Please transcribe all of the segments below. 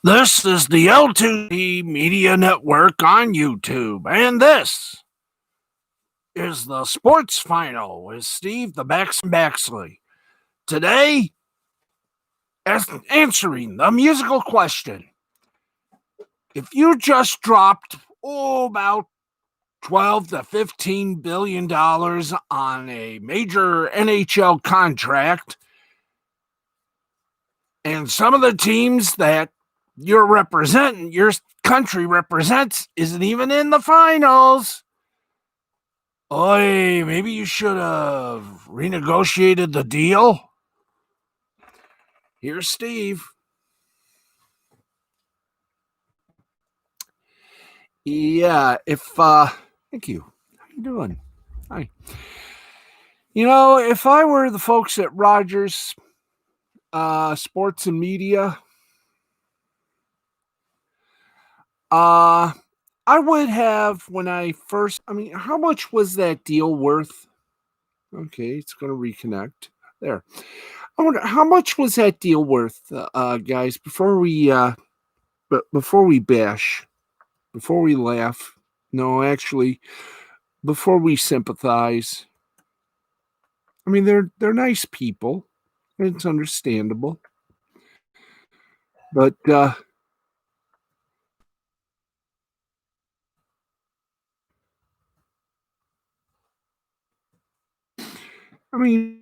This is the L2D Media Network on YouTube, and this is the Sports Final with Steve the Baxley. Today, as answering the musical question, if you just dropped about 12 to 15 billion dollars on a major NHL contract, and some of the teams that your country represents, isn't even in the finals. Oy, maybe you should have renegotiated the deal. Here's Steve. Yeah, thank you. How you doing? Hi. If I were the folks at Rogers Sports and Media, I would have how much was that deal worth? Okay, it's going to reconnect. There. I wonder how much was that deal worth, guys, before we bash, before we laugh. No, actually, before we sympathize. I mean, they're nice people. It's understandable. But I mean,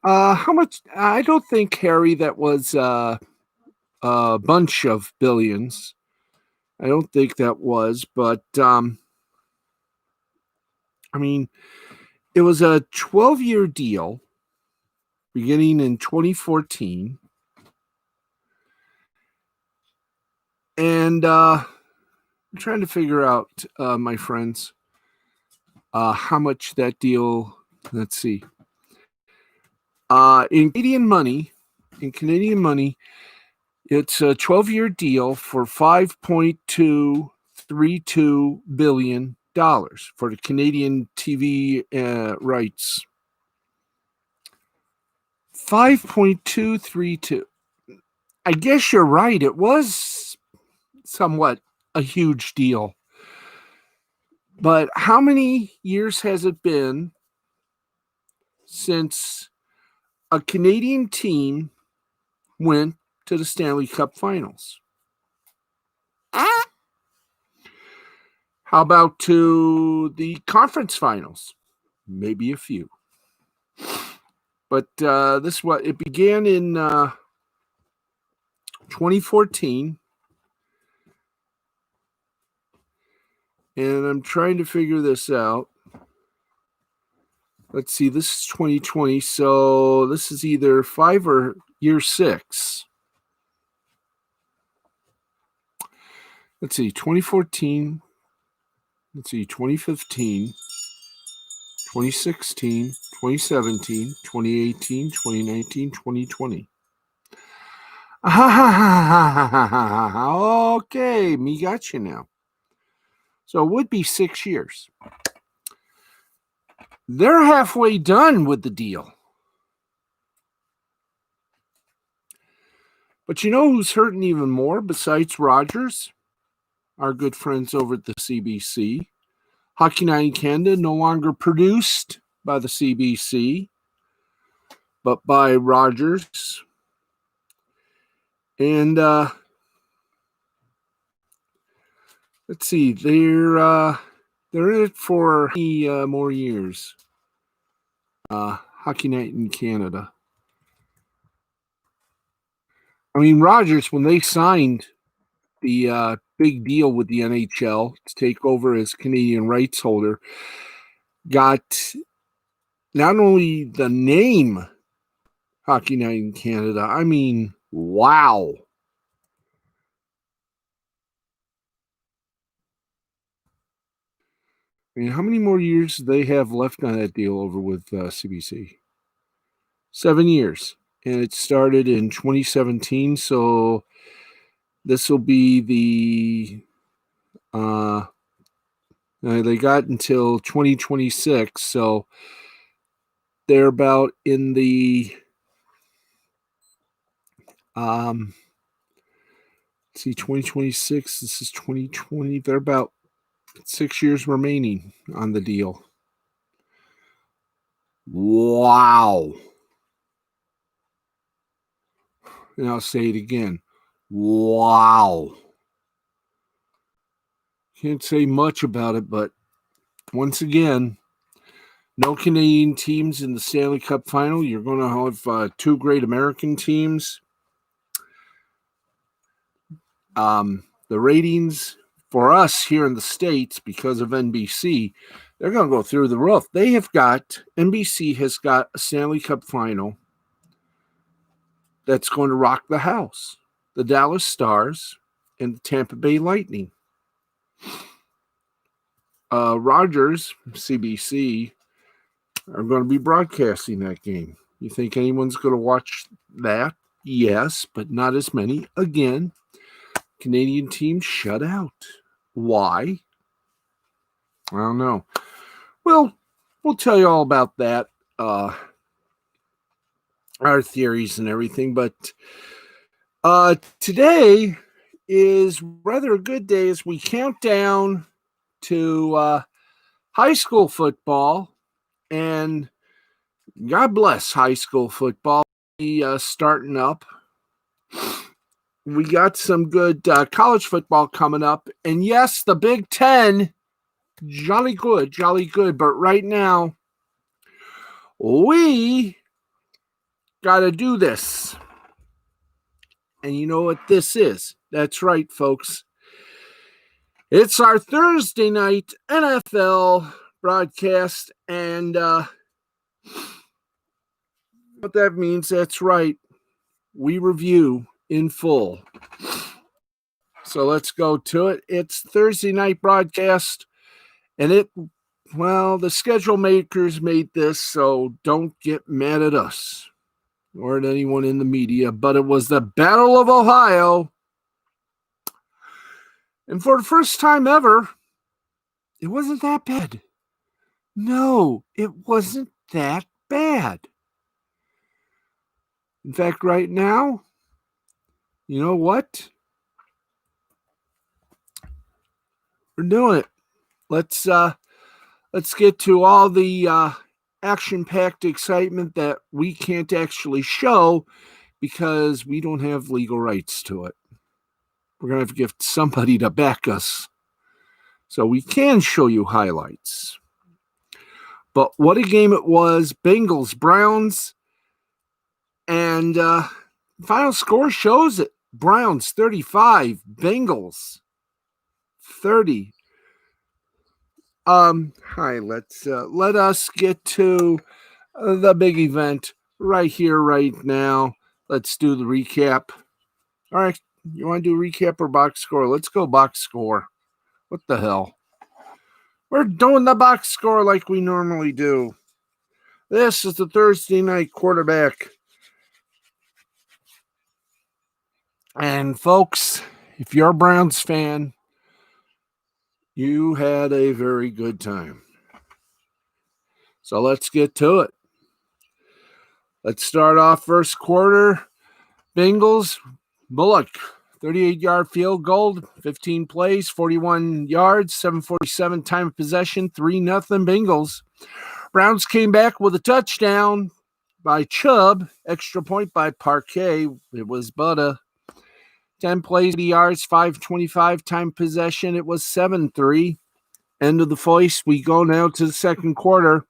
how much? I don't think, Harry, that was a bunch of billions. I don't think that was, but I mean, it was a 12-year deal beginning in 2014. And I'm trying to figure out, my friends, how much that deal, let's see. In Canadian money, it's a 12-year deal for $5.232 billion for the Canadian TV rights. 5.232. I guess you're right. It was somewhat a huge deal. But how many years has it been since a Canadian team went to the Stanley Cup Finals? How about to the conference finals? Maybe a few. But it began in 2014. And I'm trying to figure this out. Let's see, this is 2020. So this is either 5 or year 6. Let's see, 2014. Let's see, 2015, 2016, 2017, 2018, 2019, 2020. Okay, me got you now. So it would be 6 years. They're halfway done with the deal. But you know who's hurting even more besides Rogers? Our good friends over at the CBC. Hockey Night in Canada, no longer produced by the CBC, but by Rogers. And let's see, they're in it for more years. Hockey Night in Canada. I mean, Rogers, when they signed the big deal with the NHL to take over as Canadian rights holder, got not only the name Hockey Night in Canada, I mean, wow. I mean, how many more years do they have left on that deal over with CBC? 7 years. And it started in 2017, so this will be they got until 2026, so they're about in the see, 2026. This is 2020. They're about 6 years remaining on the deal. Wow. And I'll say it again. Wow. Can't say much about it, but once again, no Canadian teams in the Stanley Cup final. You're going to have two great American teams. The ratings for us here in the States, because of NBC, they're going to go through the roof. NBC has got a Stanley Cup final that's going to rock the house. The Dallas Stars and the Tampa Bay Lightning. Rogers, CBC, are going to be broadcasting that game. You think anyone's going to watch that? Yes, but not as many. Again, Canadian team shut out. Why? I don't know. Well, we'll tell you all about that, our theories and everything. But today is rather a good day as we count down to high school football. And God bless high school football starting up. We got some good college football coming up. And yes, the Big Ten, jolly good. But right now, we got to do this. And you know what this is? That's right, folks. It's our Thursday night NFL broadcast. And what that means, that's right. We review in full. So let's go to it. It's Thursday night broadcast, and the schedule makers made this, so don't get mad at us or at anyone in the media, but it was the Battle of Ohio. And for the first time ever, it wasn't that bad. No, it wasn't that bad. In fact, right now, you know what? We're doing it. Let's get to all the action-packed excitement that we can't actually show because we don't have legal rights to it. We're going to have to give somebody to back us so we can show you highlights. But what a game it was. Bengals, Browns, and final score shows it. Browns 35, Bengals 30. Let us get to the big event right here, right now. Let's do the recap. All right, you want to do recap or box score? Let's go box score. What the hell? We're doing the box score like we normally do. This is the Thursday night quarterback. And folks, if you're a Browns fan, you had a very good time. So let's get to it. Let's start off first quarter. Bengals, Bullock, 38-yard field goal, 15 plays, 41 yards, 7:47 time of possession, 3-0 Bengals. Browns came back with a touchdown by Chubb, extra point by Parquet. It was Butta. 10 plays, 80 yards, 5:25 time possession. It was 7-3. End of the voice. We go now to the second quarter.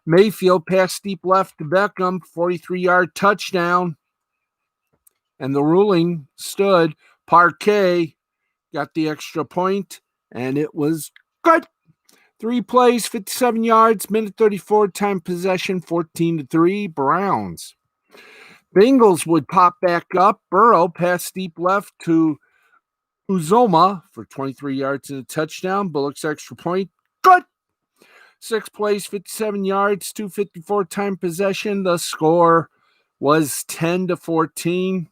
Mayfield passed deep left to Beckham, 43-yard touchdown. And the ruling stood. Parquet got the extra point, and it was good. 3 plays, 57 yards, minute 34 time possession, 14-3 Browns. Bengals would pop back up. Burrow passed deep left to Uzoma for 23 yards and a touchdown. Bullock's extra point. Good. 6 plays, 57 yards, 2:54 time possession. The score was 10-14.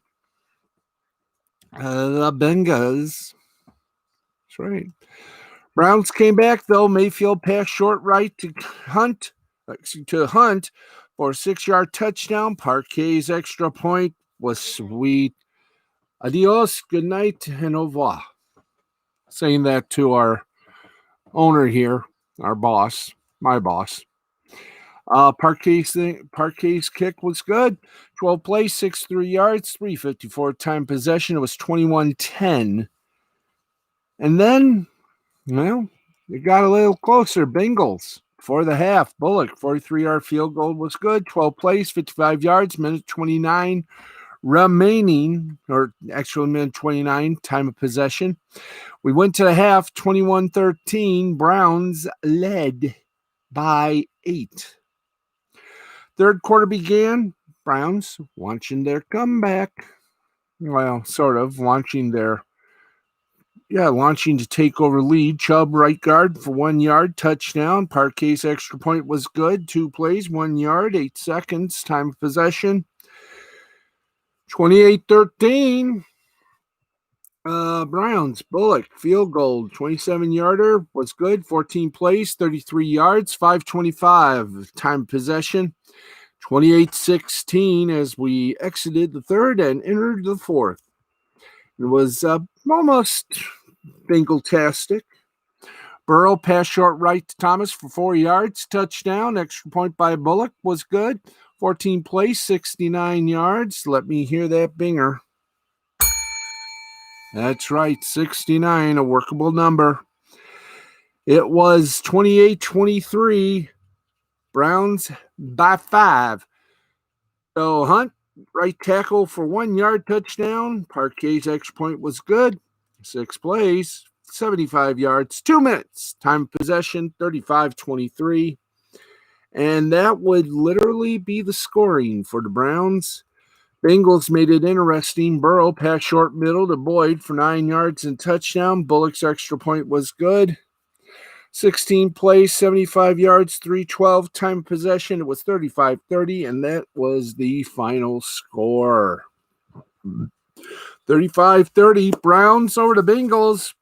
The Bengals. That's right. Browns came back, though. Mayfield passed short right to Hunt for a 6-yard touchdown. Parquet's extra point was sweet. Adios, good night, and au revoir. Saying that to our owner here, our boss, my boss. Parquet's kick was good. 12 plays, 63 yards, 354 time possession. It was 21-10. And then, well, it got a little closer. Bengals for the half. Bullock, 43-yard field goal was good. 12 plays, 55 yards, minute 29 remaining, or actually minute 29, time of possession. We went to the half, 21-13. Browns led by 8. Third quarter began. Browns launching their comeback. Well, sort of launching to take over lead. Chubb, right guard for 1 yard, touchdown. Parquet's extra point was good. 2 plays, 1 yard, 8 seconds, time of possession. 28-13. Browns, Bullock, field goal, 27-yarder was good. 14 plays, 33 yards, 5:25 time of possession. 28-16 as we exited the third and entered the fourth. It was almost Bengal-tastic. Burrow pass short right to Thomas for 4 yards, touchdown. Extra point by Bullock was good. 14 plays, 69 yards. Let me hear that binger. That's right, 69, a workable number. It was 28-23, Browns by 5. So Hunt, right tackle for 1 yard, touchdown. Parquet's extra point was good. 6 plays, 75 yards, 2 minutes. Time of possession, 35-23. And that would literally be the scoring for the Browns. Bengals made it interesting. Burrow pass short middle to Boyd for 9 yards and touchdown. Bullock's extra point was good. 16 plays, 75 yards, 3:12 time of possession. It was 35-30, and that was the final score. 35-30, Browns over the Bengals.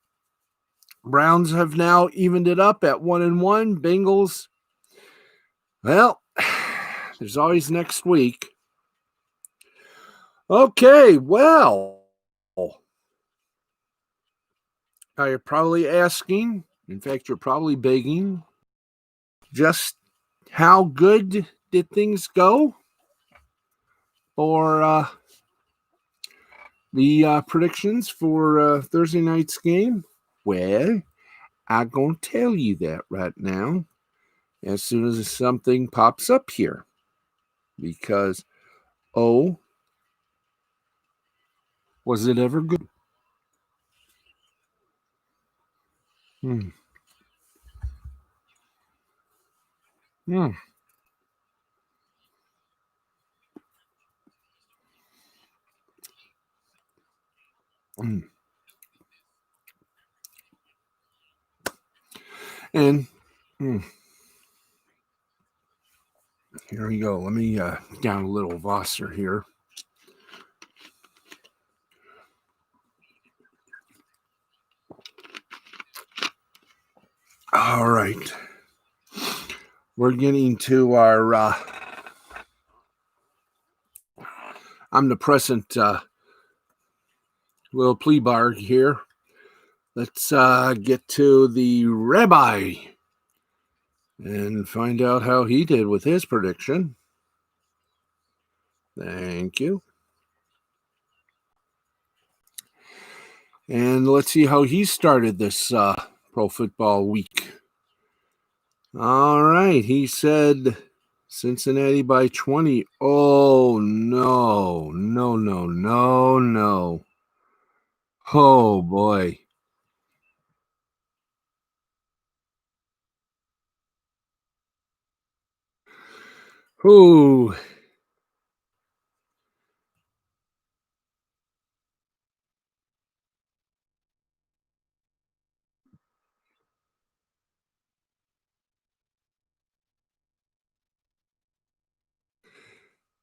Browns have now evened it up at 1-1. Bengals, well, there's always next week. Okay, well, now you're probably asking, in fact, you're probably begging, just how good did things go for the predictions for Thursday night's game? Well, I'm going to tell you that right now as soon as something pops up here. Because, was it ever good? And here we go. Let me down a little Wasser here. All right. We're getting to our omnipresent little plea bar here. Let's get to the rabbi and find out how he did with his prediction. Thank you. And let's see how he started this pro football week. All right. He said Cincinnati by 20. Oh, no. No. Oh, boy. Ooh.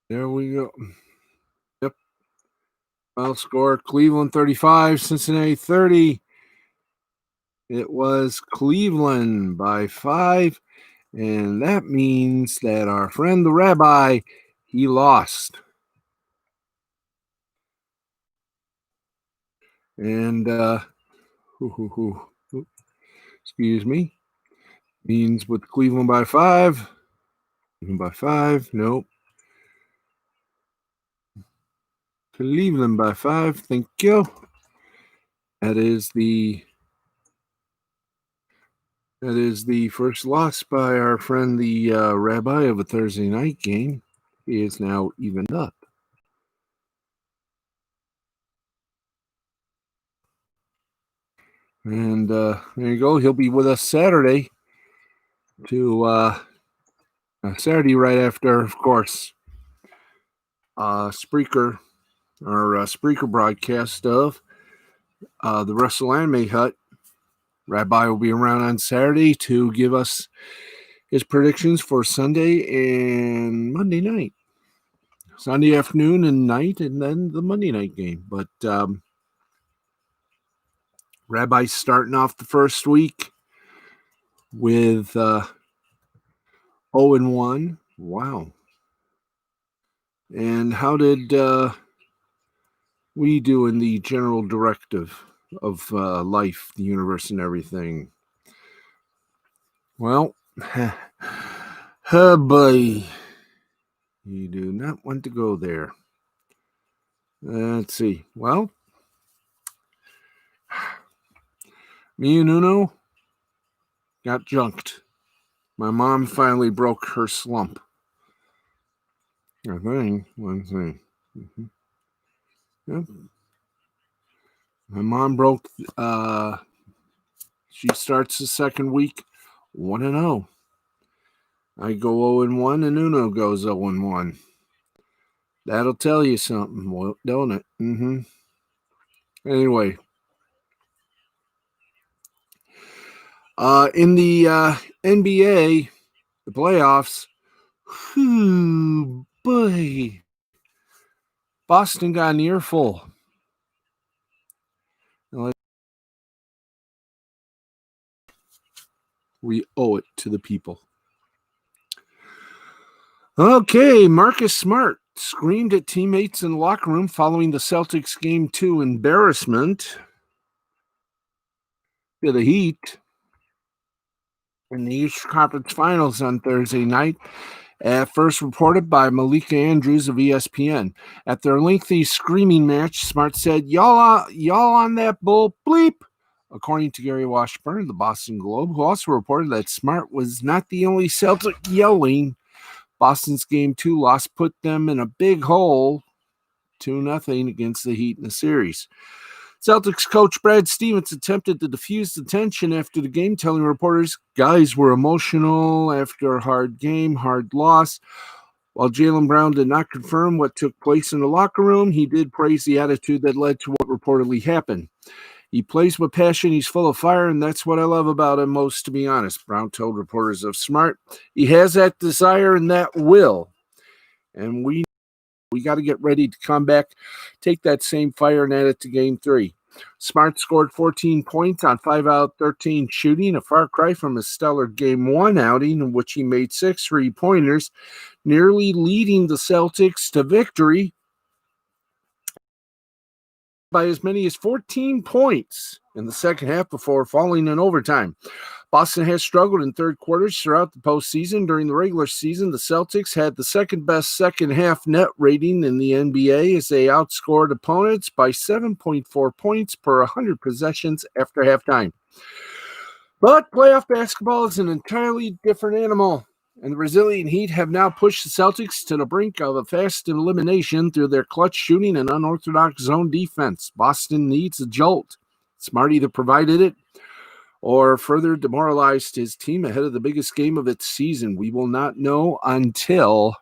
There we go. Yep. Final score, Cleveland 35, Cincinnati 30. It was Cleveland by 5. And that means that our friend the rabbi, he lost. And, excuse me, means with Cleveland by 5. Cleveland by 5, nope. Cleveland by 5, thank you. That is the first loss by our friend, the rabbi of a Thursday night game. He is now evened up. And there you go. He'll be with us Saturday Saturday right after, of course, Spreaker broadcast of the Wrestle Anime Hut. Rabbi will be around on Saturday to give us his predictions for Sunday and Monday night. Sunday afternoon and night, and then the Monday night game. But Rabbi's starting off the first week with 0-1. Wow. And how did we do in the general directive of life, the universe, and everything? Well, oh boy, you do not want to go there. Let's see. Well, me and Uno got junked. My mom finally broke her slump. I think. One thing. Mm-hmm. Yep. My mom broke. She starts the second week 1-0. I go 0-1, and Uno goes 0-1. That'll tell you something, don't it? Mm-hmm. Anyway. In the NBA, the playoffs, boy, Boston got an earful. We owe it to the people. Okay, Marcus Smart screamed at teammates in the locker room following the Celtics Game 2 embarrassment to the Heat in the Eastern Conference Finals on Thursday night. At first reported by Malika Andrews of ESPN. At their lengthy screaming match, Smart said, y'all on that bull bleep, according to Gary Washburn of the Boston Globe, who also reported that Smart was not the only Celtic yelling. Boston's Game 2 loss put them in a big hole, 2-0 against the Heat in the series. Celtics coach Brad Stevens attempted to diffuse the tension after the game, telling reporters guys were emotional after a hard game, hard loss. While Jaylen Brown did not confirm what took place in the locker room, he did praise the attitude that led to what reportedly happened. He plays with passion, he's full of fire, and that's what I love about him most, to be honest, Brown told reporters of Smart. He has that desire and that will, and we got to get ready to come back, take that same fire and add it to Game 3. Smart scored 14 points on 5 out of 13 shooting, a far cry from his stellar Game 1 outing in which he made 6 3-pointers, nearly leading the Celtics to victory by as many as 14 points in the second half before falling in overtime. Boston has struggled in third quarters throughout the postseason. During the regular season, the Celtics had the second best second half net rating in the NBA as they outscored opponents by 7.4 points per 100 possessions after halftime. But playoff basketball is an entirely different animal, and the Brazilian Heat have now pushed the Celtics to the brink of a fast elimination through their clutch shooting and unorthodox zone defense. Boston needs a jolt. Smart either provided it or further demoralized his team ahead of the biggest game of its season. We will not know until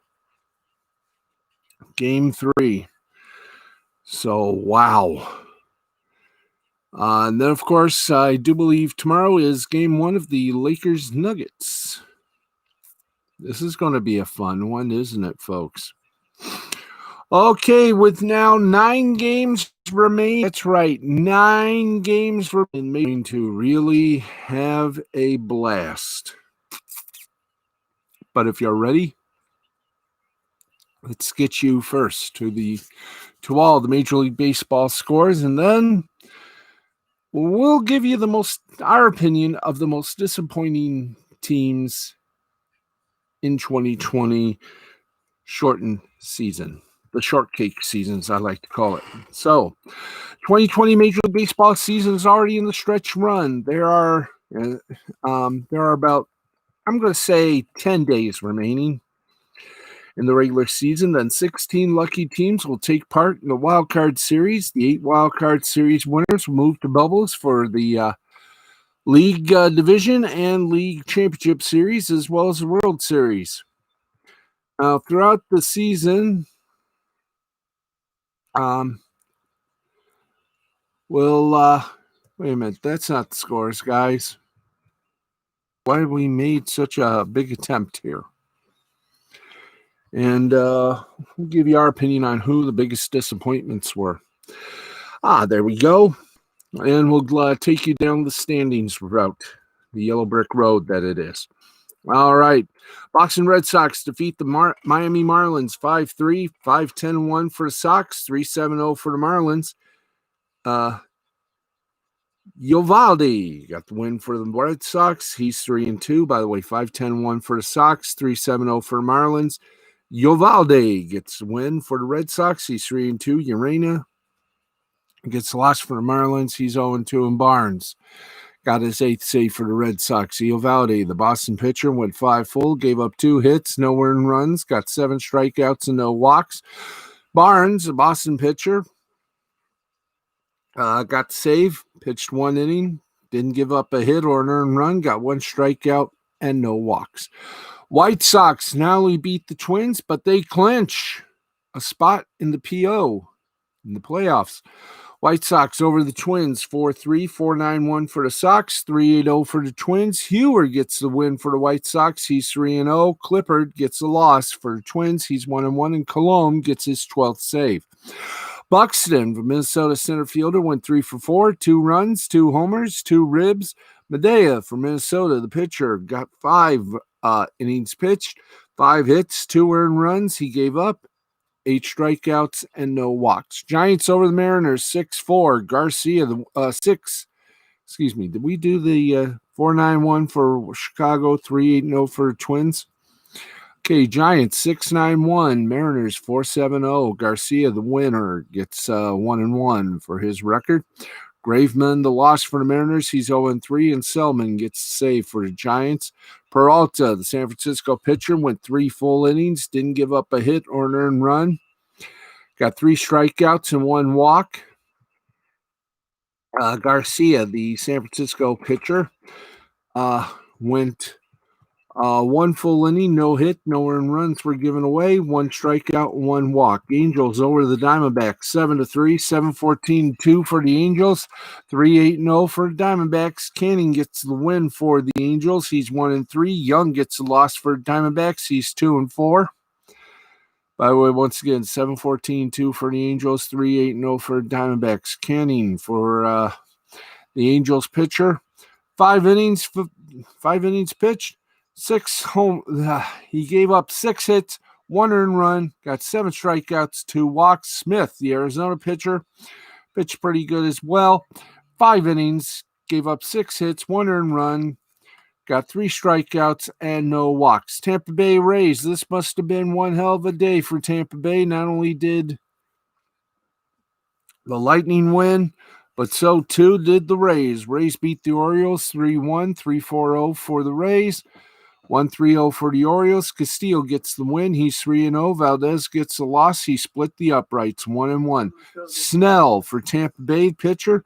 Game 3. So, wow. And then, of course, I do believe tomorrow is Game 1 of the Lakers-Nuggets. This is going to be a fun one, isn't it, folks? Okay, with now 9 games remain. That's right, 9 games remain to really have a blast. But if you're ready, let's get you first to all the Major League Baseball scores, and then we'll give you our opinion of the most disappointing teams in 2020 shortened season. The shortcake seasons, I like to call it. So, 2020 Major League Baseball season is already in the stretch run. There are about, I'm going to say, 10 days remaining in the regular season. Then 16 lucky teams will take part in the Wild Card Series. The 8 Wild Card Series winners will move to bubbles for the League Division and League Championship Series, as well as the World Series. Throughout the season, wait a minute. That's not the scores, guys. Why have we made such a big attempt here? And we'll give you our opinion on who the biggest disappointments were. There we go. And we'll take you down the standings route, the yellow brick road that it is. All right. Boston Red Sox defeat the Miami Marlins 5-3, 5-10-1 for the Sox, 3-7-0 for the Marlins. Eovaldi got the win for the Red Sox. He's 3-2. By the way, 5-10-1 for the Sox, 3-7-0 for the Marlins. Eovaldi gets the win for the Red Sox. He's 3-2. Urena gets the loss for the Marlins. He's 0-2. And Barnes got his 8th save for the Red Sox. Eovaldi, the Boston pitcher, went 5 full, gave up 2 hits, no earned runs, got 7 strikeouts and no walks. Barnes, the Boston pitcher, got the save, pitched 1 inning, didn't give up a hit or an earned run, got 1 strikeout and no walks. White Sox not only beat the Twins, but they clinch a spot in the PO in the playoffs. White Sox over the Twins, 4-3, 4-9-1 for the Sox, 3-8-0 for the Twins. Hewer gets the win for the White Sox. He's 3-0. Clippard gets the loss for the Twins. He's 1-1. And Colomé gets his 12th save. Buxton, the Minnesota center fielder, went 3 for 4, 2 runs, 2 homers, 2 ribs. Medea from Minnesota, the pitcher, got 5 innings pitched, 5 hits, 2 earned runs. He gave up 8 strikeouts and no walks. Giants over the Mariners, 6-4. Garcia, did we do the 4-9-1 for Chicago, 3-8-0 for the Twins? Okay, Giants 6-9-1, Mariners 4-7-0. Garcia, the winner, gets 1-1 for his record. Graveman, the loss for the Mariners, he's 0-3, and Selman gets the save for the Giants. Peralta, the San Francisco pitcher, went 3 full innings, didn't give up a hit or an earned run. Got 3 strikeouts and 1 walk. Garcia, the San Francisco pitcher, went 1 full inning, no hit, no earned runs were given away, 1 strikeout, 1 walk. Angels over the Diamondbacks, 7-3, 7-14-2 for the Angels, 3-8-0 for the Diamondbacks. Canning gets the win for the Angels. He's 1-3. Young gets the loss for the Diamondbacks. He's 2-4. By the way, once again, 7-14-2 for the Angels, 3-8-0 for the Diamondbacks. Canning for the Angels pitcher, 5 innings pitched. 6 home. He gave up 6 hits, 1 earned run, got 7 strikeouts, 2 walks. Smith, the Arizona pitcher, pitched pretty good as well. 5 innings, gave up 6 hits, 1 earned run, got 3 strikeouts and no walks. Tampa Bay Rays. This must have been one hell of a day for Tampa Bay. Not only did the Lightning win, but so too did the Rays. Rays beat the Orioles 3-1, 3-4-0 for the Rays. 1-3-0 for the Orioles. Castillo gets the win. He's 3-0. Valdez gets the loss. He split the uprights, 1-1. Snell for Tampa Bay pitcher,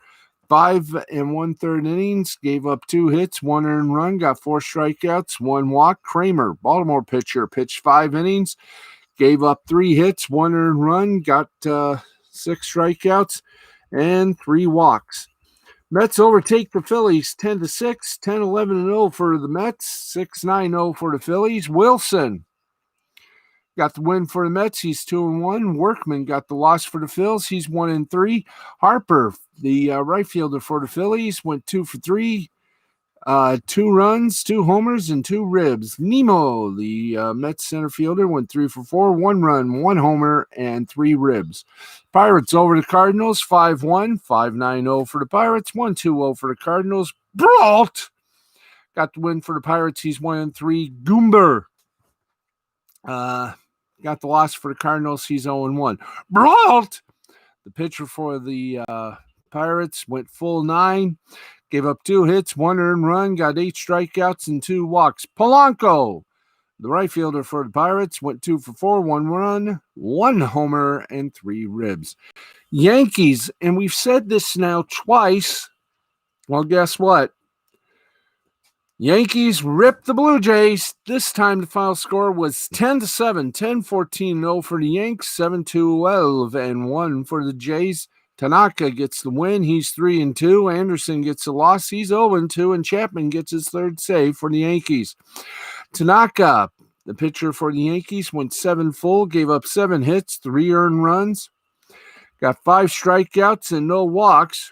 5 1/3 innings, gave up 2 hits, 1 earned run, got 4 strikeouts, 1 walk. Kramer, Baltimore pitcher, pitched 5 innings, gave up 3 hits, 1 earned run, got 6 strikeouts, and 3 walks. Mets overtake the Phillies 10-6, 10-11-0 for the Mets, 6-9-0 for the Phillies. Wilson got the win for the Mets. He's 2-1. Workman got the loss for the Phils. He's 1-3. Harper, the right fielder for the Phillies, went 2 for 3. 2 runs, 2 homers, and 2 ribs. Nemo, the Mets center fielder, went 3 for 4, 1 run, 1 homer, and 3 ribs. Pirates over the Cardinals, 5-1, 5-9-0 for the Pirates, 1-2-0 for the Cardinals. Brault got the win for the Pirates. He's 1-3. Goomber got the loss for the Cardinals. He's 0-1. Brault, the pitcher for the Pirates, went full 9. Gave up 2 hits, 1 earned run, got 8 strikeouts and 2 walks. Polanco, the right fielder for the Pirates, went 2 for 4, 1 run, 1 homer, and 3 ribs. Yankees, and we've said this now twice. Well, guess what? Yankees ripped the Blue Jays. This time the final score was 10-7, 10-14-0 for the Yanks, 7-12 and 1 for the Jays. Tanaka gets the win. He's 3-2. Anderson gets the loss. He's 0-2, and Chapman gets his 3rd save for the Yankees. Tanaka, the pitcher for the Yankees, went 7 full, gave up 7 hits, 3 earned runs, got 5 strikeouts and no walks.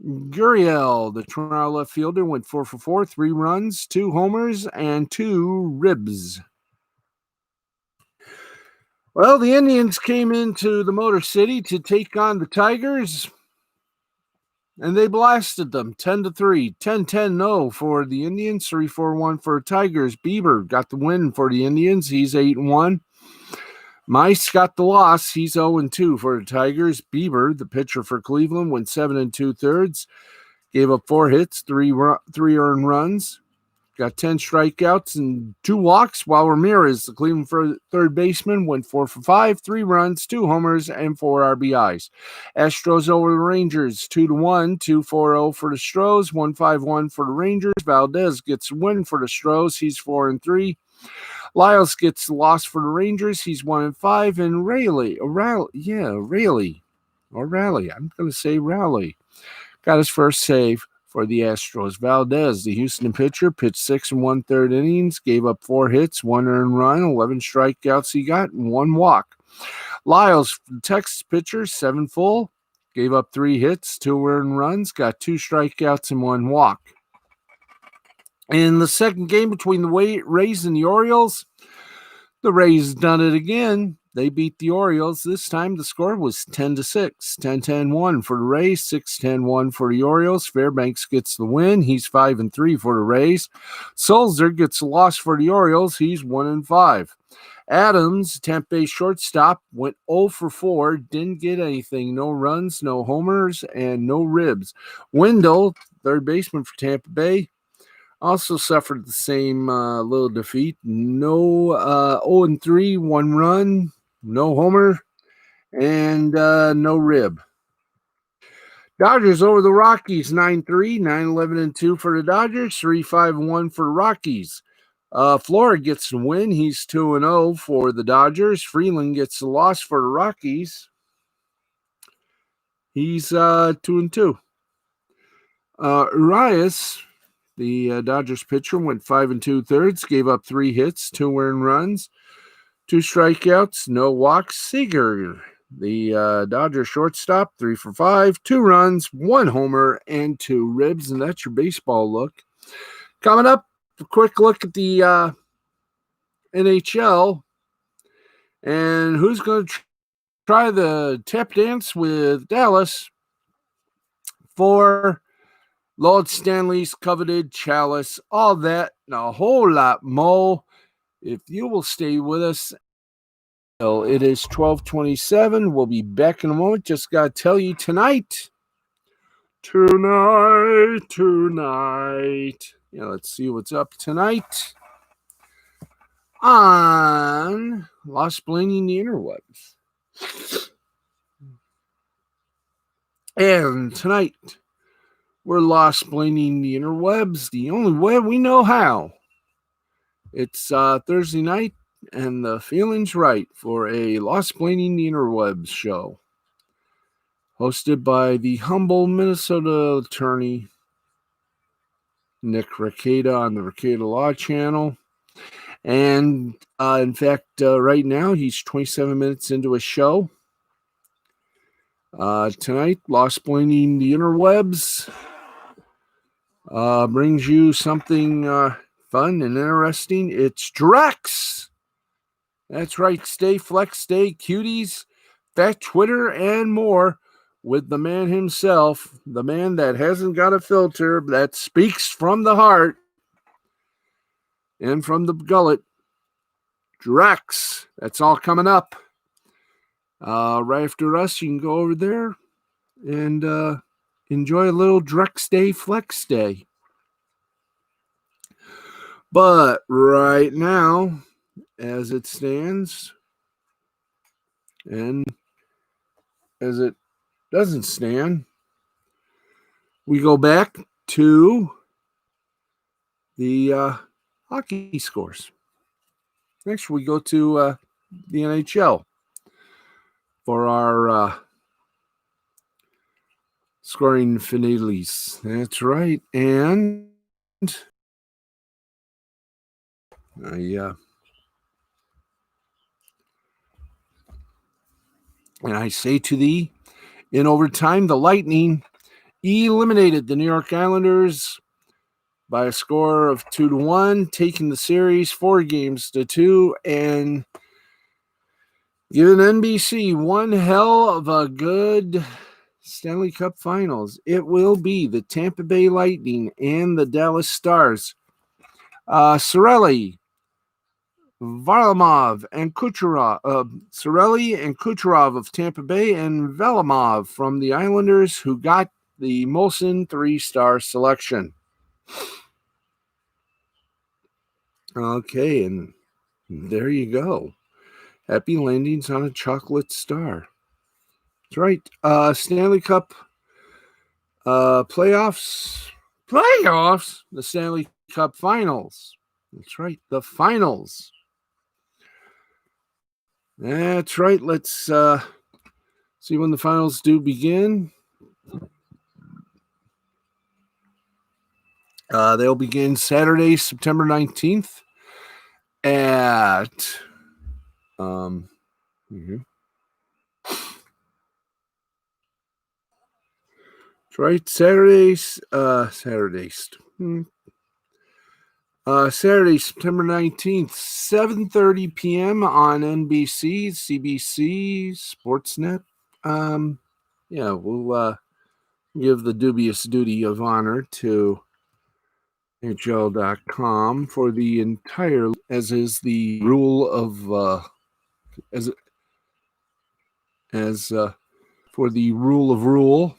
Gurriel, the Toronto left fielder, went 4 for 4, 3 runs, 2 homers, and 2 ribs. Well, the Indians came into the Motor City to take on the Tigers, and they blasted them 10-3, 10-10-0 for the Indians, 3-4-1 for the Tigers. Bieber got the win for the Indians. He's 8-1. Mice got the loss. He's 0-2 for the Tigers. Bieber, the pitcher for Cleveland, went 7 2/3, gave up 4 hits, 3 earned runs. Got 10 strikeouts and 2 walks, while Ramirez, the Cleveland third baseman, went 4 for 5, 3 runs, 2 homers, and 4 RBIs. Astros over the Rangers, 2-1, 2-4-0 for the Stros, 1-5-1 for the Rangers. Valdez gets a win for the Stros. He's 4-3. Lyles gets the loss for the Rangers. He's 1-5. And Raleigh, I'm going to say Raleigh, got his first save for the Astros. Valdez, the Houston pitcher, pitched 6 1/3 innings, gave up 4 hits, 1 earned run, 11 strikeouts he got, and 1 walk. Lyles, the Texas pitcher, 7 full, gave up 3 hits, 2 earned runs, got 2 strikeouts and 1 walk. In the second game between the Rays and the Orioles, the Rays done it again. They beat the Orioles. This time the score was 10-6, 10-10-1 for the Rays, 6-10-1 for the Orioles. Fairbanks gets the win. He's 5-3 for the Rays. Sulzer gets the loss for the Orioles. He's 1-5. Adams, Tampa Bay shortstop, went 0 for 4, didn't get anything. No runs, no homers, and no ribs. Wendell, third baseman for Tampa Bay, also suffered the same little defeat. No 0-3, 1 run, no homer, and no rib. Dodgers over the Rockies, 9-3, 9-11-2 for the Dodgers, 3-5-1 for the Rockies. Flora gets the win. He's 2-0 for the Dodgers. Freeland gets the loss for the Rockies. He's 2-2. Urias, the Dodgers pitcher, went 5 2/3, gave up 3 hits, 2 earned runs, 2 strikeouts, no walks. Seager, the Dodgers shortstop, 3 for 5, 2 runs, 1 homer, and 2 ribs. And that's your baseball look. Coming up, a quick look at the NHL and who's going to try the tap dance with Dallas for Lord Stanley's coveted chalice, all that and a whole lot more. If you will stay with us, it is 12:27. We'll be back in a moment. Just got to tell you tonight. Yeah, let's see what's up tonight on Lost Blaney the Interwebs. And tonight, we're Lost Blaney the Interwebs the only way we know how. It's Thursday night, and the feeling's right for a Lost Blaney the Interwebs show, hosted by the humble Minnesota attorney Nick Rekieta on the Rekieta Law Channel. And in fact, right now he's 27 minutes into a show. Tonight, Lost Blaney the Interwebs. brings you something fun and interesting. It's Drex. That's right. Stay flex, stay cuties, fat Twitter, and more with the man himself, the man that hasn't got a filter, that speaks from the heart and from the gullet. Drex. That's all coming up. Right after us, you can go over there and enjoy a little Drex Day Flex Day. But right now, as it stands, and as it doesn't stand, we go back to the hockey scores. Next, we go to the NHL for our scoring finales. That's right. And I say to thee, in overtime, the Lightning eliminated the New York Islanders by a score of 2-1, taking the series 4-2, and giving NBC one hell of a good Stanley Cup Finals. It will be the Tampa Bay Lightning and the Dallas Stars. Cirelli, Varlamov, and Kucherov. Cirelli and Kucherov of Tampa Bay, and Varlamov from the Islanders, who got the Molson 3-star selection. Okay, and there you go. Happy landings on a chocolate star. That's right. Stanley Cup playoffs, the Stanley Cup Finals. That's right, the finals. That's right. Let's see when the finals do begin. They'll begin Saturday, September 19th at That's right. Saturday, September 19th, 7:30 p.m. on NBC, CBC, Sportsnet. We'll give the dubious duty of honor to NHL.com for the entire, as is the rule of for the rule of rule.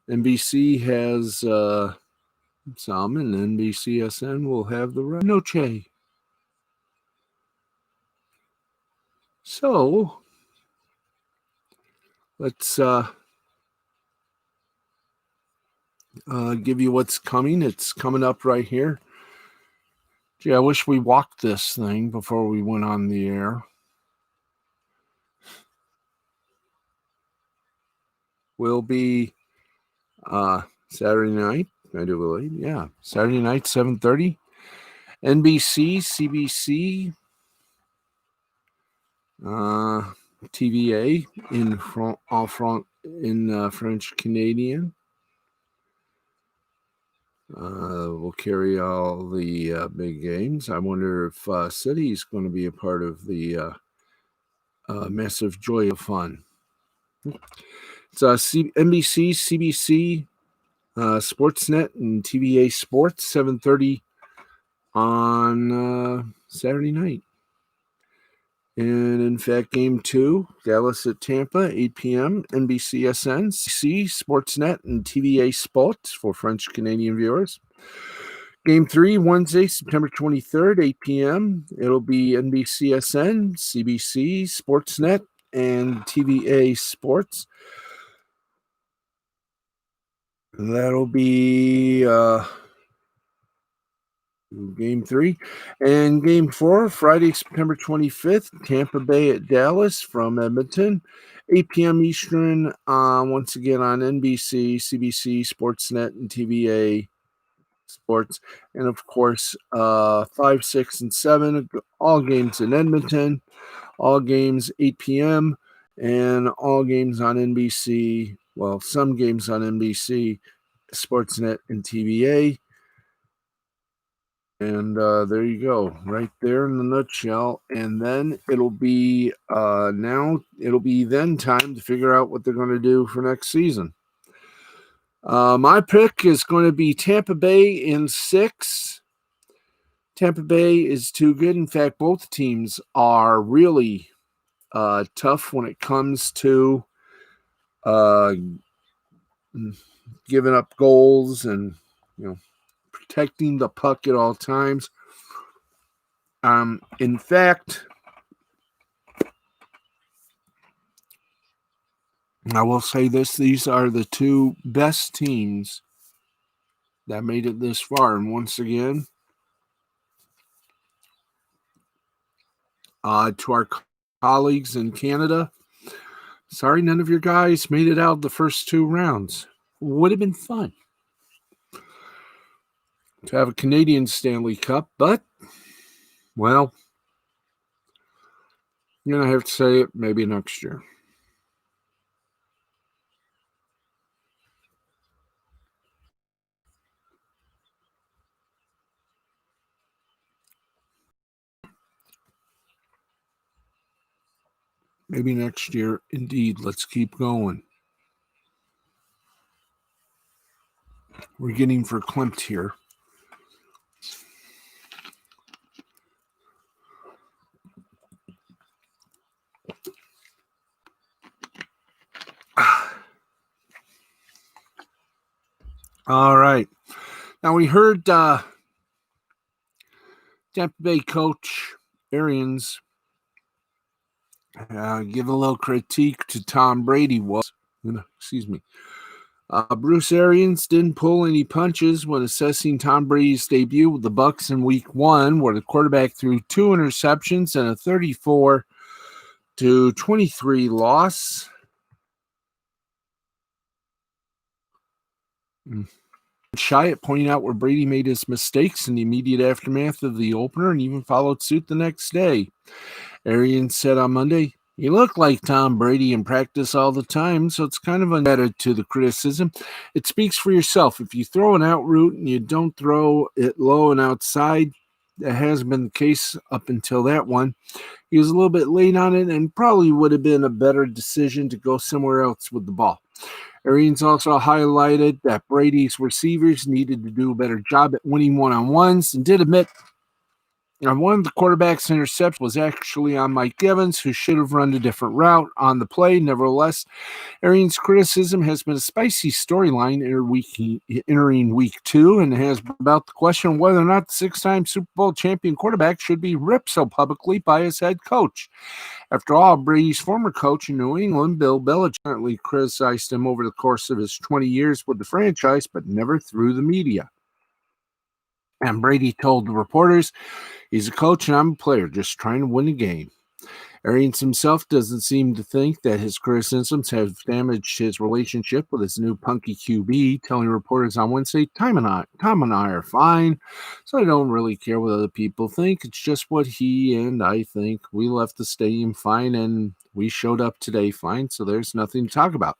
NBC has some, and NBCSN will have the rest. Noche. So let's give you what's coming. It's coming up right here. Gee, I wish we walked this thing before we went on the air. Will be Saturday night, I do believe. Yeah, Saturday night, 7:30. NBC, CBC, TVA in French Canadian. We'll carry all the big games. I wonder if City is going to be a part of the massive joy of fun. It's NBC, CBC, Sportsnet, and TVA Sports, 7:30 on Saturday night. And in fact, Game 2, Dallas at Tampa, 8 p.m., NBCSN, CBC, Sportsnet, and TVA Sports for French-Canadian viewers. Game 3, Wednesday, September 23rd, 8 p.m. It'll be NBCSN, CBC, Sportsnet, and TVA Sports. That'll be Game 3. And Game 4, Friday, September 25th, Tampa Bay at Dallas from Edmonton, 8 p.m. Eastern, once again on NBC, CBC, Sportsnet, and TVA Sports. And, of course, 5, 6, and 7, all games in Edmonton, all games 8 p.m., and all games on NBC, well, some games on NBC, Sportsnet, and TVA. And there you go, right there in the nutshell. And then it'll be then time to figure out what they're going to do for next season. My pick is going to be Tampa Bay in 6. Tampa Bay is too good. In fact, both teams are really tough when it comes to giving up goals and protecting the puck at all times. In fact, I will say this: these are the two best teams that made it this far. And once again, to our colleagues in Canada, sorry none of your guys made it out of the first 2 rounds. Would have been fun to have a Canadian Stanley Cup, but, well, you're going to have to say it maybe next year. Maybe next year. Indeed, let's keep going. We're getting verklempt here. All right. Now we heard Tampa Bay coach Arians give a little critique to Tom Brady. Bruce Arians didn't pull any punches when assessing Tom Brady's debut with the Bucs in Week 1, where the quarterback threw 2 interceptions and a 34-23 loss. Shy at pointing out where Brady made his mistakes in the immediate aftermath of the opener and even followed suit the next day. Arians said on Monday, "He looked like Tom Brady in practice all the time, so it's kind of unadded to the criticism. It speaks for yourself. If you throw an out route and you don't throw it low and outside, that has been the case up until that one. He was a little bit late on it and probably would have been a better decision to go somewhere else with the ball." Arians also highlighted that Brady's receivers needed to do a better job at winning one-on-ones and did admit one of the quarterback's interceptions was actually on Mike Evans, who should have run a different route on the play. Nevertheless, Arians' criticism has been a spicy storyline entering Week 2 and has been about the question of whether or not the 6-time Super Bowl champion quarterback should be ripped so publicly by his head coach. After all, Brady's former coach in New England, Bill Belichick, apparently criticized him over the course of his 20 years with the franchise, but never through the media. And Brady told the reporters, "He's a coach and I'm a player, just trying to win a game." Arians himself doesn't seem to think that his criticisms have damaged his relationship with his new punky QB, telling reporters on Wednesday, Tom and I are fine, so I don't really care what other people think. It's just what he and I think. We left the stadium fine and we showed up today fine, so there's nothing to talk about.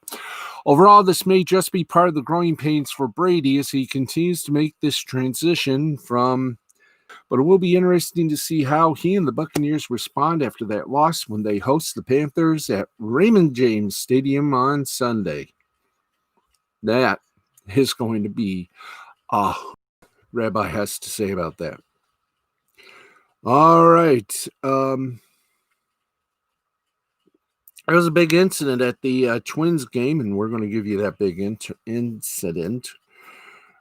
Overall, this may just be part of the growing pains for Brady as he continues to make this transition but it will be interesting to see how he and the Buccaneers respond after that loss when they host the Panthers at Raymond James Stadium on Sunday. That is going to be Rabbi has to say about that. All right. There was a big incident at the Twins game, and we're going to give you that big incident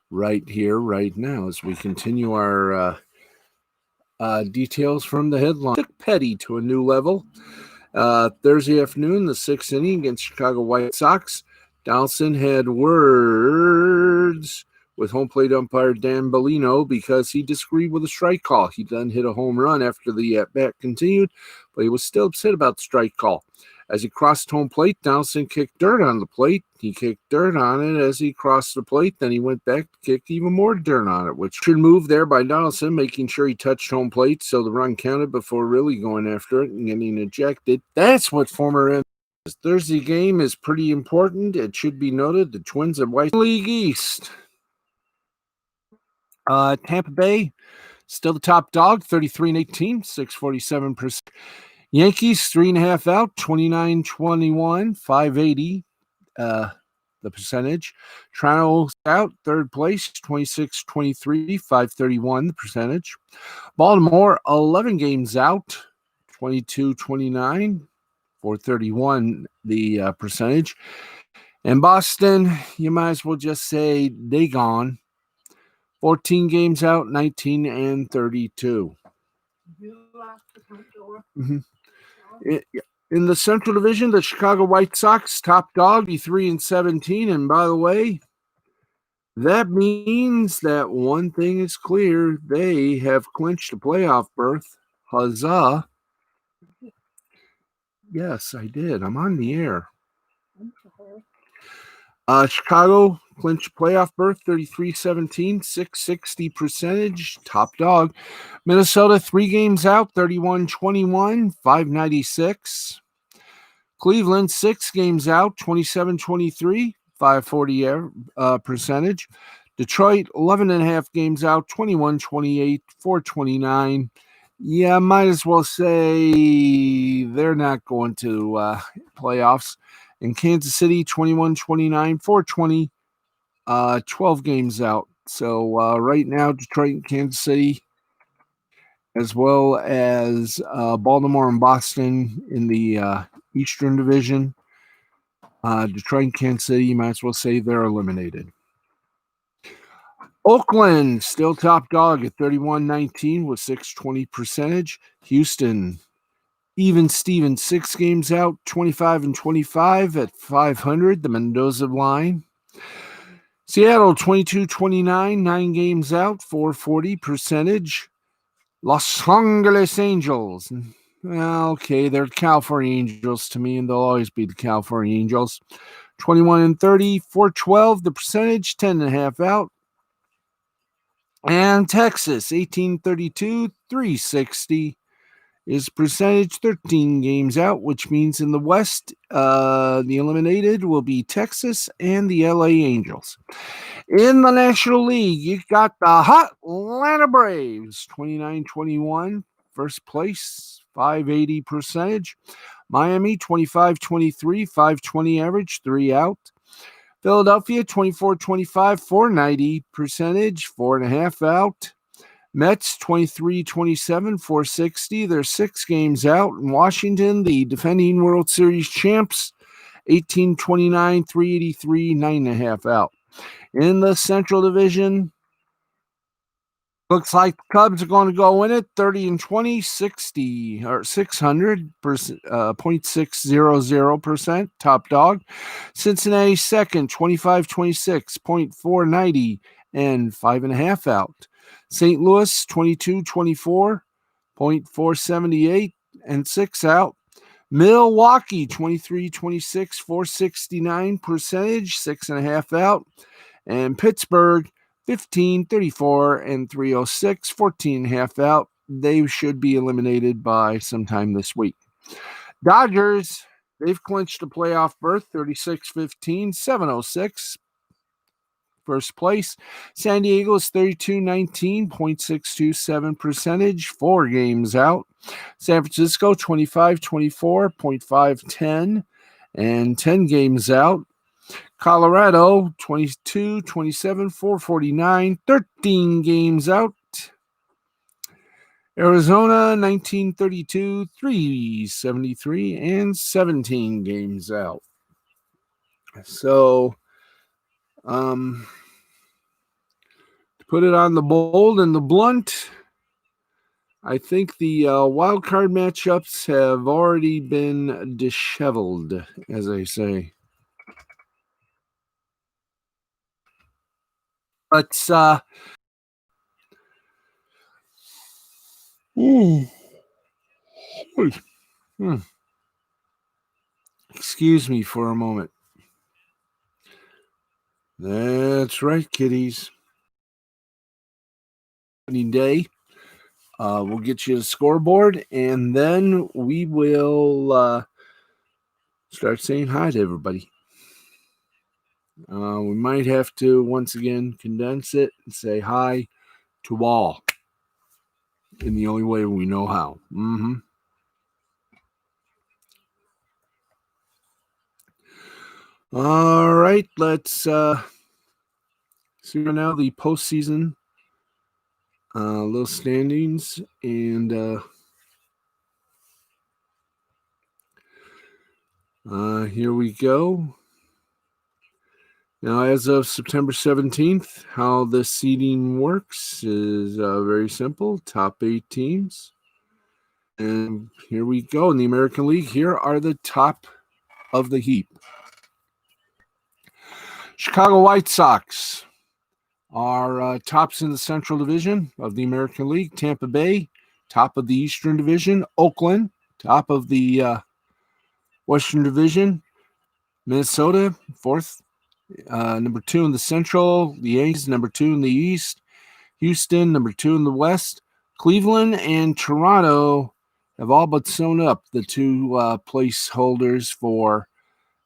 right here, right now, as we continue our details from the headline. Took Petty to a new level. Thursday afternoon, the 6th inning against Chicago White Sox. Donaldson had words with home plate umpire Dan Bellino because he disagreed with the strike call. He then hit a home run after the at-bat continued, but he was still upset about the strike call. As he crossed home plate, Donaldson kicked dirt on the plate. He kicked dirt on it as he crossed the plate. Then he went back to kick even more dirt on it, which should move there by Donaldson, making sure he touched home plate so the run counted before really going after it and getting ejected. That's what former This Thursday game is pretty important. It should be noted the Twins at White League East. Tampa Bay, still the top dog, 33-18, 647%. Yankees, 3.5 out, 29-21, 580, the percentage. Toronto out, third place, 26-23, 531, the percentage. Baltimore, 11 games out, 22-29, 431, the percentage. And Boston, you might as well just say they gone. 14 games out, 19-32. Mm-hmm. In the Central Division, the Chicago White Sox, top dog, 3-17. And by the way, that means that one thing is clear. They have clinched a playoff berth. Huzzah. Yes, I did. I'm on the air. Chicago clinched playoff berth, 33-17, 660 percentage, top dog. Minnesota, 3 games out, 31-21, 596. Cleveland, 6 games out, 27-23, 540 percentage. Detroit, 11.5 games out, 21-28, 429. Yeah, might as well say they're not going to playoffs. In Kansas City, 21-29, 420, 12 games out. So right now, Detroit and Kansas City, as well as Baltimore and Boston in the Eastern Division. Detroit and Kansas City, you might as well say they're eliminated. Oakland, still top dog at 31-19 with 620 percentage. Houston, even Steven, 6 games out, 25-25 at 500, the Mendoza line. Seattle, 22-29, 9 games out, 440 percentage. Los Angeles Angels. Well, okay, they're California Angels to me, and they'll always be the California Angels. 21-30, 412, the percentage, 10.5 out. And Texas, 18-32, 360 is percentage, 13 games out, which means in the West, the eliminated will be Texas and the LA Angels. In the National League, you got the hot Atlanta Braves, 29-21, first place, 580 percentage. Miami, 25-23, 520 average, 3 out. Philadelphia, 24-25, 490 percentage, 4.5 out. Mets, 23-27, 460. They're 6 games out. And Washington, the defending World Series champs, 18-29, 383, 9.5 out. In the Central Division, looks like the Cubs are going to go in it 30-20, 60 or 600 0.600%, top dog. Cincinnati second, 25-26, 0.490 and 5.5 out. St. Louis 22-24, 0.478 and 6 out. Milwaukee 23-26, 469 percentage, 6.5 out. And Pittsburgh 15-34 and 306, 14.5 out. They should be eliminated by sometime this week. Dodgers, they've clinched a playoff berth, 36-15, 706. First place. San Diego is 32-19, 0.627 percentage, 4 games out. San Francisco 25-24, 0.510 and 10 games out. Colorado 22-27, 449, 13 games out. Arizona 19-32, 373 and 17 games out. So to put it on the bold and the blunt, I think the wild card matchups have already been disheveled, as I say. But excuse me for a moment. That's right, kiddies. Day. We'll get you the scoreboard, and then we will start saying hi to everybody. We might have to once again condense it and say hi to all in the only way we know how. All right, let's see now the postseason little standings, and here we go. Now, as of September 17th, how the seeding works is very simple. Top 8 teams. And here we go in the American League. Here are the top of the heap. Chicago White Sox are tops in the Central Division of the American League. Tampa Bay, top of the Eastern Division. Oakland, top of the Western Division. Minnesota, fourth. Number 2 in the Central. The Yankees, number 2 in the East. Houston, number 2 in the West. Cleveland and Toronto have all but sewn up the 2 placeholders for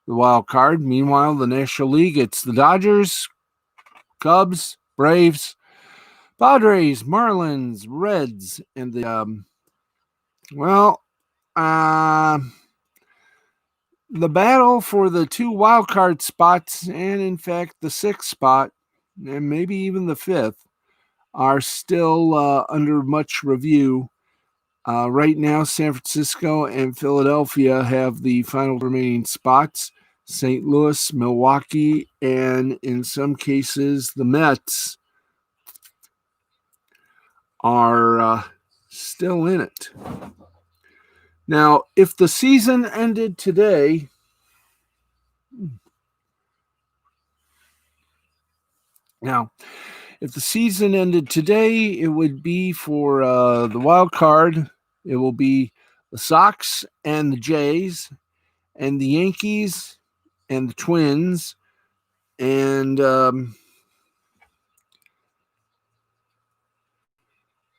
the wild card. Meanwhile, the National League, it's the Dodgers, Cubs, Braves, Padres, Marlins, Reds, and the the battle for the 2 wild card spots, and in fact the 6th spot, and maybe even the 5th, are still under much review. Right now, San Francisco and Philadelphia have the final remaining spots. St. Louis, Milwaukee, and in some cases, the Mets are still in it. Now, if the season ended today, it would be for the wild card. It will be the Sox and the Jays and the Yankees and the Twins and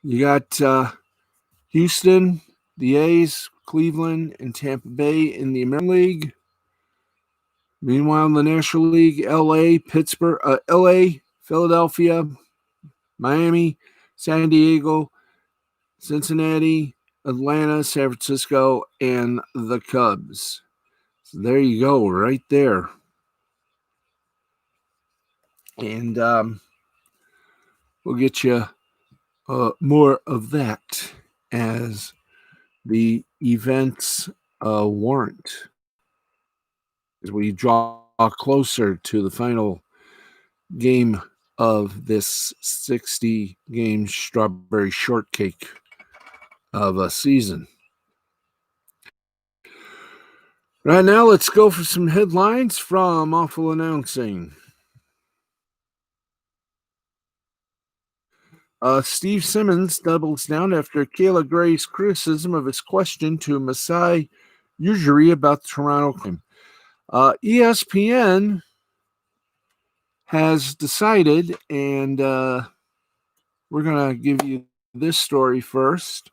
you got Houston, the A's, Cleveland, and Tampa Bay in the American League. Meanwhile, in the National League, LA, Philadelphia, Miami, San Diego, Cincinnati, Atlanta, San Francisco, and the Cubs. So there you go, right there. And we'll get you more of that as the events warrant, as we draw closer to the final game of this 60-game strawberry shortcake of a season. Right now, let's go for some headlines from Awful Announcing. Steve Simmons doubles down after Kayla Gray's criticism of his question to Masai Ujiri about the Toronto claim. ESPN has decided, and we're going to give you this story first.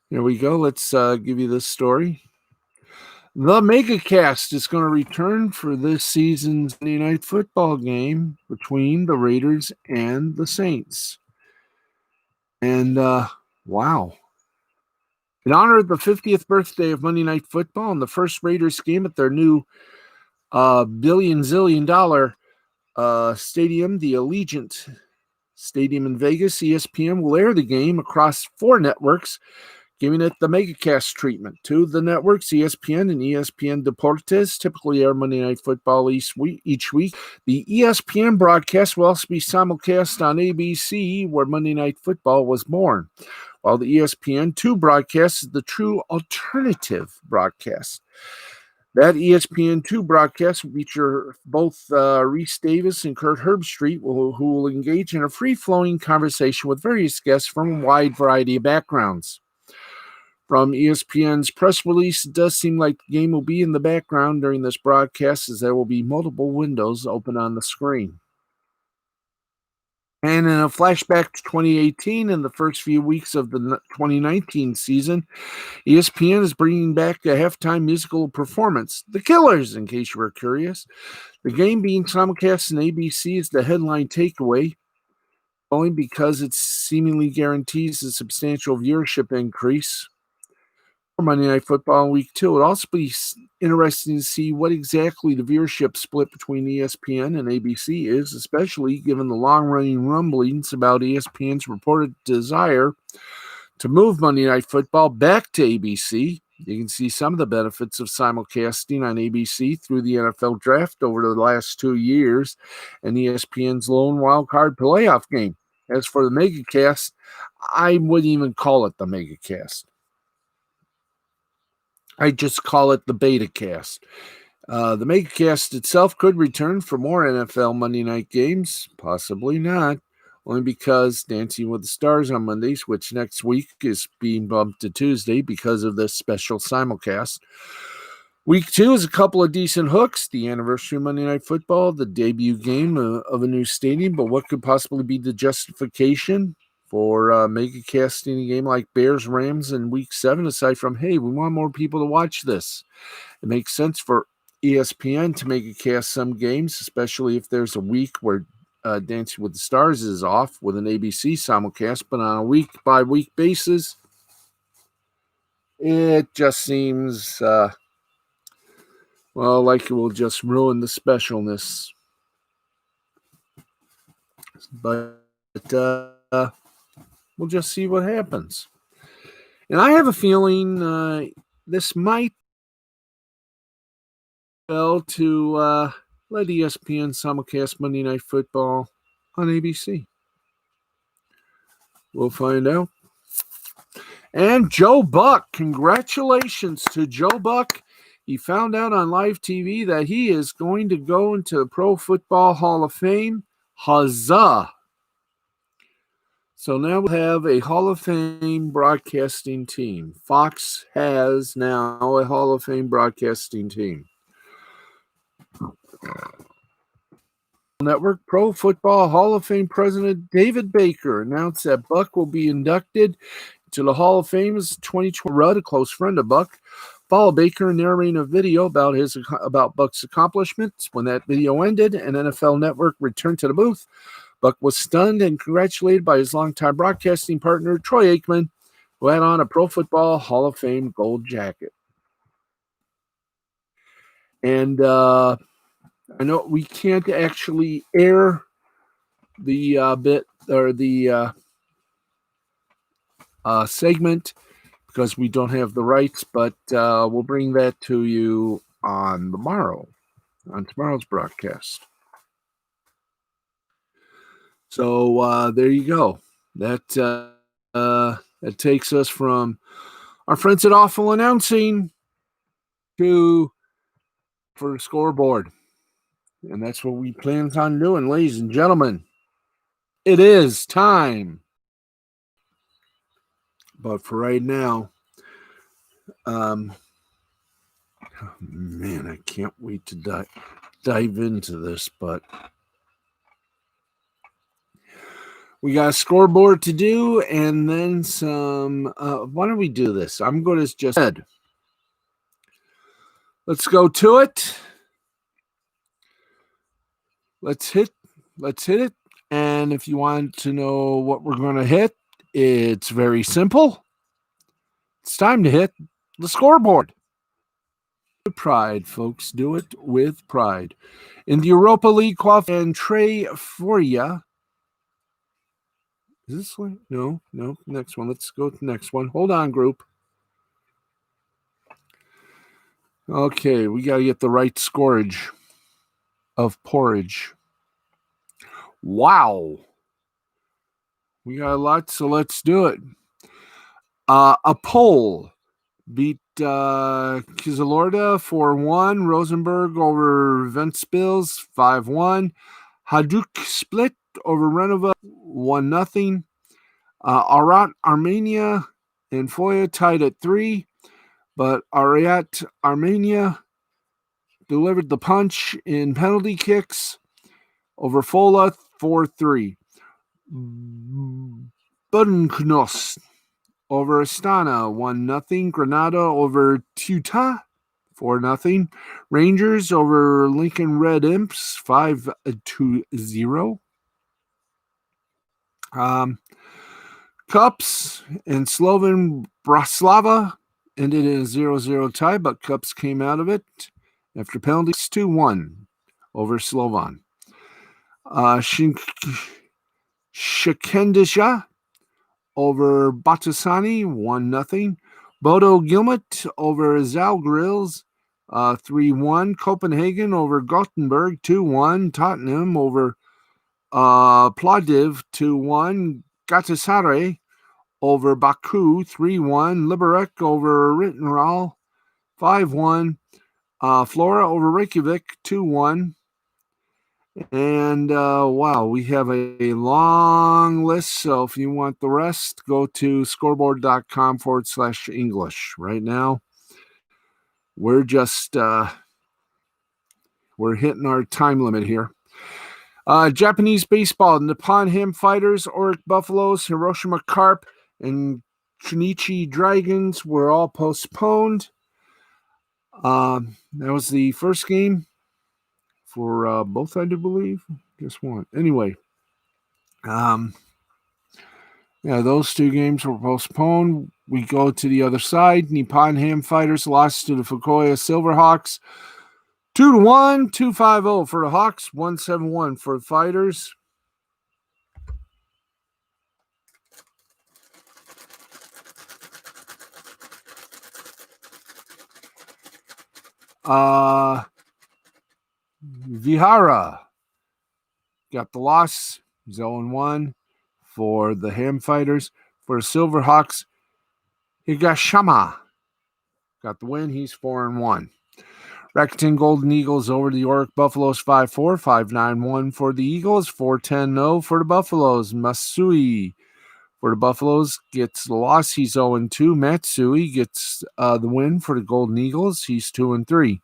Here we go. Let's give you this story. The MegaCast is going to return for this season's Monday Night Football game between the Raiders and the Saints. And, wow. In honor of the 50th birthday of Monday Night Football and the first Raiders game at their new billion-zillion-dollar stadium, the Allegiant Stadium in Vegas, ESPN will air the game across 4 networks, giving it the MegaCast treatment. 2 of the networks, ESPN and ESPN Deportes, typically air Monday Night Football each week. The ESPN broadcast will also be simulcast on ABC, where Monday Night Football was born, while the ESPN2 broadcast is the true alternative broadcast. That ESPN2 broadcast will feature both Reese Davis and Kurt Herbstreit, who will engage in a free-flowing conversation with various guests from a wide variety of backgrounds. From ESPN's press release, it does seem like the game will be in the background during this broadcast, as there will be multiple windows open on the screen. And in a flashback to 2018 and the first few weeks of the 2019 season, ESPN is bringing back a halftime musical performance, The Killers, in case you were curious. The game being simulcast on ABC is the headline takeaway, only because it seemingly guarantees a substantial viewership increase for Monday Night Football in Week 2. It'll also be interesting to see what exactly the viewership split between ESPN and ABC is, especially given the long-running rumblings about ESPN's reported desire to move Monday Night Football back to ABC. You can see some of the benefits of simulcasting on ABC through the NFL Draft over the last 2 years and ESPN's lone wildcard playoff game. As for the MegaCast, I wouldn't even call it the MegaCast. I just call it the BetaCast. The MegaCast itself could return for more NFL Monday night games. Possibly not. Only because Dancing with the Stars on Mondays, which next week is being bumped to Tuesday because of this special simulcast. Week 2 is a couple of decent hooks. The anniversary of Monday Night Football, the debut game of a new stadium. But what could possibly be the justification for MegaCasting a game like Bears-Rams in Week 7, aside from, hey, we want more people to watch this? It makes sense for ESPN to MegaCast some games, especially if there's a week where Dancing with the Stars is off with an ABC simulcast, but on a week-by-week basis, it just seems, like it will just ruin the specialness. But we'll just see what happens. And I have a feeling this might to let ESPN simulcast Monday Night Football on ABC. We'll find out. And Joe Buck. Congratulations to Joe Buck. He found out on live TV that he is going to go into the Pro Football Hall of Fame. Huzzah! So now we'll have a Hall of Fame broadcasting team. Fox has now a Hall of Fame broadcasting team. Network Pro Football Hall of Fame President David Baker announced that Buck will be inducted to the Hall of Fame's 2020. Rudd, a close friend of Buck, followed Baker narrating a video about Buck's accomplishments. When that video ended and NFL Network returned to the booth, Buck was stunned and congratulated by his longtime broadcasting partner, Troy Aikman, who had on a Pro Football Hall of Fame gold jacket. And I know we can't actually air the bit or the segment because we don't have the rights, but we'll bring that to you on tomorrow's broadcast. So there you go. That takes us from our friends at Awful Announcing for the scoreboard. And that's what we plan on doing, ladies and gentlemen. It is time. But for right now, man, I can't wait to dive into this, but we got a scoreboard to do and then some. Why don't we do this? I'm going to just head. Let's go to it. Let's hit it. And if you want to know what we're going to hit, it's very simple. It's time to hit the scoreboard. Pride, folks. Do it with pride. In the Europa League qualifying, Trey Foria. Is this one? No. Next one. Let's go to the next one. Hold on, group. Okay, we got to get the right scorage of porridge. Wow. We got a lot, so let's do it. A poll beat Kizilorda 4-1. Rosenberg over Ventspils 5-1. Hajduk Split over Renova 1-0. Arat Armenia and Foya tied at 3. But Arat Armenia delivered the punch in penalty kicks over Fola 4-3. Budenknost over Astana, 1-0. Granada over Teuta, 4-0. Rangers over Lincoln Red Imps, 5-0. Cups and Slovan Bratislava ended in a 0-0 tie, but Cups came out of it after penalties, 2-1 over Slovan. Shekendisha over Batasani, 1-0. Bodo Glimt over Zalgiris, 3-1. Copenhagen over Gothenburg, 2-1. Tottenham over Plovdiv, 2-1. Galatasaray over Baku, 3-1. Liberec over Rittenral, 5-1. Flora over Reykjavik, 2-1. And wow, we have a long list. So if you want the rest, go to scoreboard.com/English. Right now, we're just we're hitting our time limit here. Japanese baseball, Nippon Ham Fighters, Oric Buffaloes, Hiroshima Carp, and Chunichi Dragons were all postponed. That was the first game for both, I do believe. Just one. Anyway, yeah, those two games were postponed. We go to the other side. Nippon Ham Fighters lost to the Fukuoka Silverhawks, 2-1, 2-5-0 for the Hawks, 1-7-1 for the Fighters. Vihara got the loss, 0-1 for the Ham Fighters. For the Silverhawks, Higashiyama got the win. He's 4-1. Rakuten Golden Eagles over the Oric Buffaloes, 5-4, 5-9-1 for the Eagles, 4-10-0 for the Buffaloes. Masui for the Buffaloes gets the loss. He's 0-2. Matsui gets the win for the Golden Eagles. He's 2-3.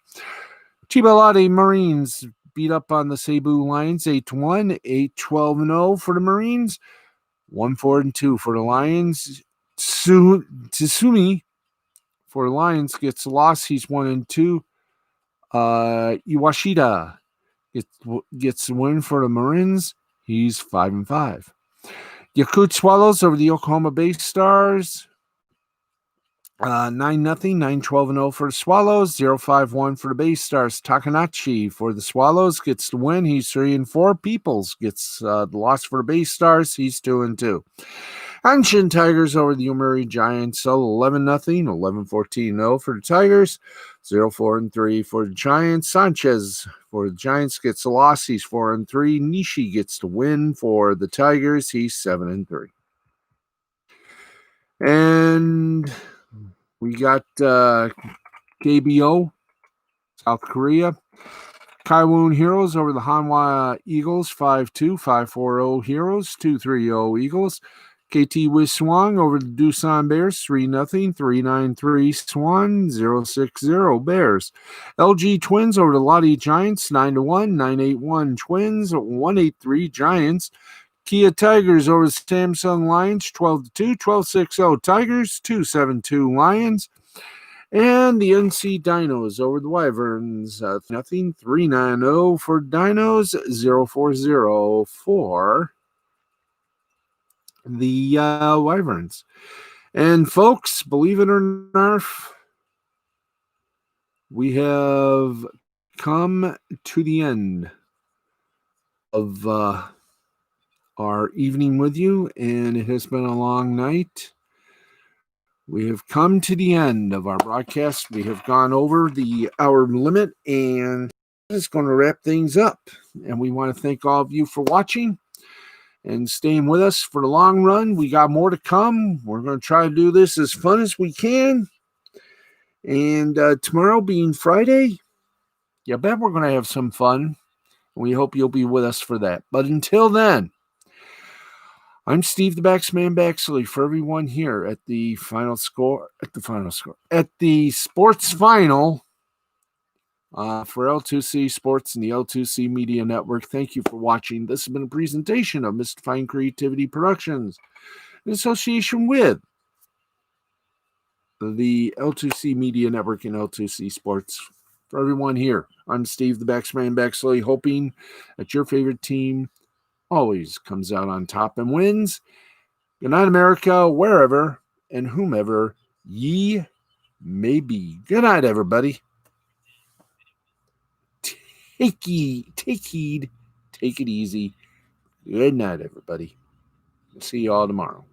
Chibalate Marines beat up on the Cebu Lions, 8-1, 8-12-0 for the Marines, 1-4-2 for the Lions. Tsumi for the Lions gets the loss. He's 1-2. Iwashida gets the win for the Marines. He's 5-5. Yakut Swallows over the Yokohama Bay Stars, 9-0, 9-12-0 for the Swallows, 0-5-1 for the Bay Stars. Takanachi for the Swallows gets the win. He's 3-4. Peoples gets the loss for the Bay Stars. He's 2-2. Hanshin Tigers over the Yomiuri Giants, 11-0, 11-14-0 for the Tigers, 0-4-3 for the Giants. Sanchez for the Giants gets the loss. He's 4-3. Nishi gets the win for the Tigers. He's 7-3. And we got KBO, South Korea. Kaiwon Heroes over the Hanwha Eagles, 5-2, 5-4-0 Heroes, 2-3-0 Eagles. KT Wiswang over the Doosan Bears, 3-0, 3-9-3 Swan, 0-6-0 Bears. LG Twins over the Lottie Giants, 9-1, 9-8-1 Twins, 1-8-3 Giants. Kia Tigers over the Samsung Lions, 12-2, 12-6-0 Tigers, 2-7-2 Lions. And the NC Dinos over the Wyverns, 0-3, 3-9-0 for Dinos, 0-4-0 for the Wyverns. And folks, believe it or not, we have come to the end of our evening with you, and it has been a long night. We have come to the end of our broadcast. We have gone over the hour limit, and it's going to wrap things up. And we want to thank all of you for watching and staying with us for the long run. We got more to come. We're going to try to do this as fun as we can. And tomorrow being Friday, I bet we're going to have some fun. We hope you'll be with us for that. But until then, I'm Steve the Baxman Baxley for everyone here at the Sports Final For L2C Sports and the L2C Media Network, thank you for watching. This has been a presentation of Mystifying Creativity Productions in association with the L2C Media Network and L2C Sports. For everyone here, I'm Steve the Baxman Baxley, hoping that your favorite team always comes out on top and wins. Good night, America, wherever and whomever ye may be. Good night, everybody. Take heed, take it easy. Good night, everybody. See you all tomorrow.